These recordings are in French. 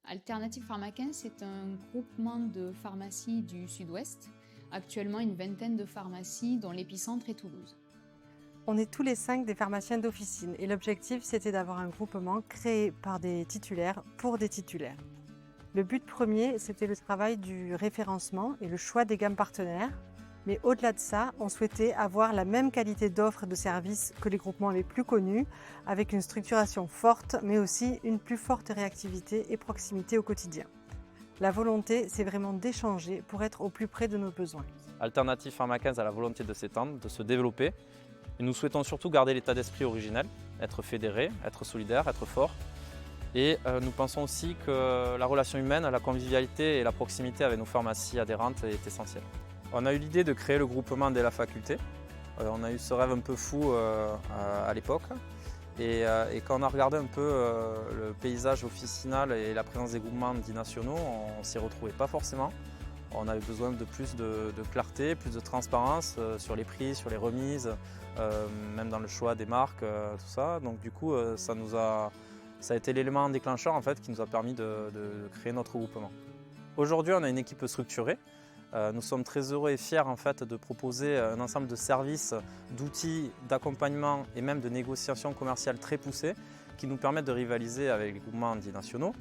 Alternative Pharma 15, c'est un groupement de pharmacies du Sud-Ouest, actuellement une vingtaine de pharmacies dont l'épicentre est Toulouse. On est tous les 5 des pharmaciens d'officine et l'objectif c'était d'avoir un groupement créé par des titulaires pour des titulaires. Le but premier c'était le travail du référencement et le choix des gammes partenaires, mais au-delà de ça, on souhaitait avoir la même qualité d'offre et de services que les groupements les plus connus, avec une structuration forte mais aussi une plus forte réactivité et proximité au quotidien. La volonté, c'est vraiment d'échanger pour être au plus près de nos besoins. Alternative Pharma 15 a la volonté de s'étendre, de se développer. Et nous souhaitons surtout garder l'état d'esprit originel, être fédéré, être solidaire, être fort. Et nous pensons aussi que la relation humaine, la convivialité et la proximité avec nos pharmacies adhérentes est essentielle. On a eu l'idée de créer le groupement dès la faculté. On a eu ce rêve un peu fou à l'époque. Et quand on a regardé un peu le paysage officinal et la présence des groupements dits nationaux, on ne s'y retrouvait pas forcément. On avait besoin de plus de clarté, plus de transparence sur les prix, sur les remises, même dans le choix des marques, tout ça. Donc du coup, ça a été l'élément déclencheur en fait, qui nous a permis de créer notre groupement. Aujourd'hui, on a une équipe structurée. Nous sommes très heureux et fiers en fait, de proposer un ensemble de services, d'outils, d'accompagnement et même de négociations commerciales très poussées qui nous permettent de rivaliser avec les groupements dits nationaux.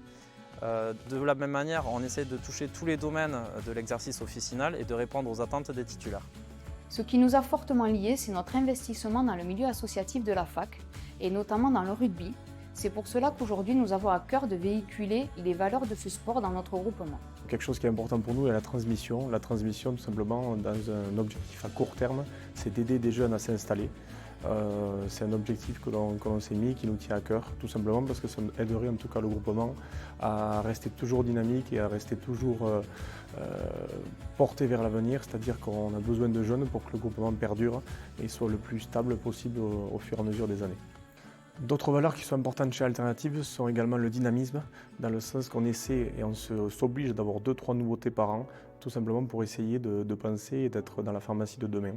De la même manière, on essaie de toucher tous les domaines de l'exercice officinal et de répondre aux attentes des titulaires. Ce qui nous a fortement liés, c'est notre investissement dans le milieu associatif de la fac, et notamment dans le rugby. C'est pour cela qu'aujourd'hui, nous avons à cœur de véhiculer les valeurs de ce sport dans notre groupement. Quelque chose qui est important pour nous est la transmission. La transmission, tout simplement, dans un objectif à court terme, c'est d'aider des jeunes à s'installer. C'est un objectif que l'on s'est mis, qui nous tient à cœur, tout simplement parce que ça aiderait en tout cas le groupement à rester toujours dynamique et à rester toujours porté vers l'avenir, c'est-à-dire qu'on a besoin de jeunes pour que le groupement perdure et soit le plus stable possible au fur et à mesure des années. D'autres valeurs qui sont importantes chez Alternative sont également le dynamisme, dans le sens qu'on essaie et on s'oblige d'avoir 2-3 nouveautés par an, tout simplement pour essayer de penser et d'être dans la pharmacie de demain.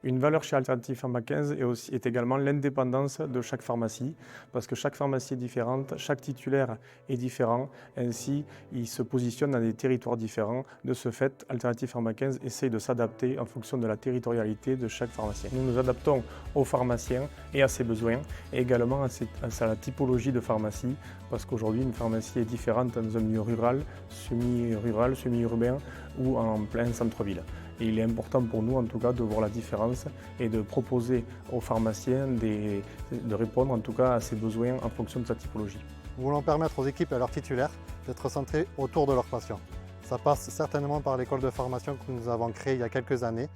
Une valeur chez Alternative Pharma 15 est également l'indépendance de chaque pharmacie, parce que chaque pharmacie est différente, chaque titulaire est différent, ainsi il se positionne dans des territoires différents. De ce fait, Alternative Pharma 15 essaye de s'adapter en fonction de la territorialité de chaque pharmacien. Nous nous adaptons aux pharmaciens et à ses besoins, et également à la typologie de pharmacie, parce qu'aujourd'hui une pharmacie est différente dans un milieu rural, semi-urbain ou en plein centre-ville. Et il est important pour nous, en tout cas, de voir la différence et de proposer aux pharmaciens de répondre, en tout cas, à ses besoins en fonction de sa typologie. Nous voulons permettre aux équipes et à leurs titulaires d'être centrés autour de leurs patients. Ça passe certainement par l'école de formation que nous avons créée il y a quelques années.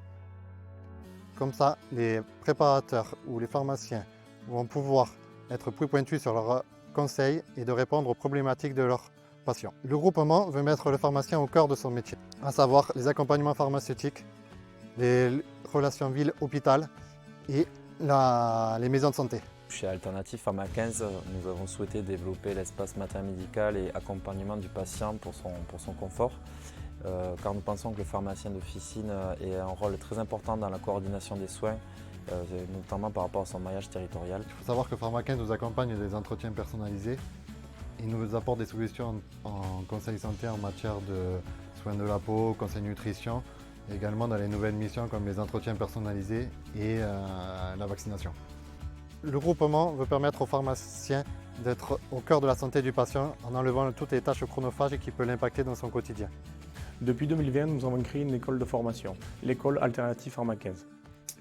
Comme ça, les préparateurs ou les pharmaciens vont pouvoir être plus pointus sur leurs conseils et de répondre aux problématiques de leurs patients. Le groupement veut mettre le pharmacien au cœur de son métier, à savoir les accompagnements pharmaceutiques, les relations ville-hôpital et les maisons de santé. Chez Alternative Pharma 15, nous avons souhaité développer l'espace matériel-médical et accompagnement du patient pour son confort, car nous pensons que le pharmacien d'officine a un rôle très important dans la coordination des soins, notamment par rapport à son maillage territorial. Il faut savoir que Pharma 15 nous accompagne des entretiens personnalisés. Il nous apporte des solutions en conseil santé en matière de soins de la peau, conseil nutrition, et également dans les nouvelles missions comme les entretiens personnalisés et la vaccination. Le groupement veut permettre aux pharmaciens d'être au cœur de la santé du patient en enlevant toutes les tâches chronophages qui peuvent l'impacter dans son quotidien. Depuis 2020, nous avons créé une école de formation, l'école Alternative Pharma 15.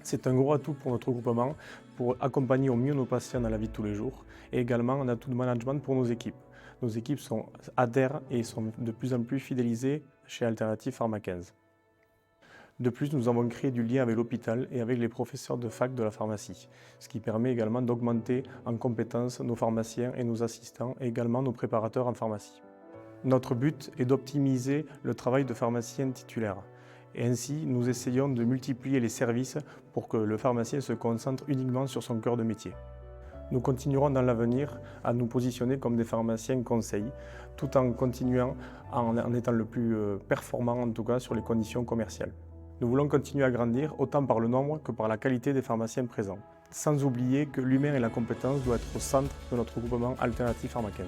C'est un gros atout pour notre groupement, pour accompagner au mieux nos patients dans la vie de tous les jours, et également un atout de management pour nos équipes. Nos équipes adhèrent et sont de plus en plus fidélisées chez Alternative Pharma 15. De plus, nous avons créé du lien avec l'hôpital et avec les professeurs de fac de la pharmacie, ce qui permet également d'augmenter en compétences nos pharmaciens et nos assistants, et également nos préparateurs en pharmacie. Notre but est d'optimiser le travail de pharmacien titulaire. Et ainsi, nous essayons de multiplier les services pour que le pharmacien se concentre uniquement sur son cœur de métier. Nous continuerons dans l'avenir à nous positionner comme des pharmaciens conseils, tout en continuant en étant le plus performant, en tout cas, sur les conditions commerciales. Nous voulons continuer à grandir autant par le nombre que par la qualité des pharmaciens présents, sans oublier que l'humain et la compétence doivent être au centre de notre groupement Alternative Pharma 15.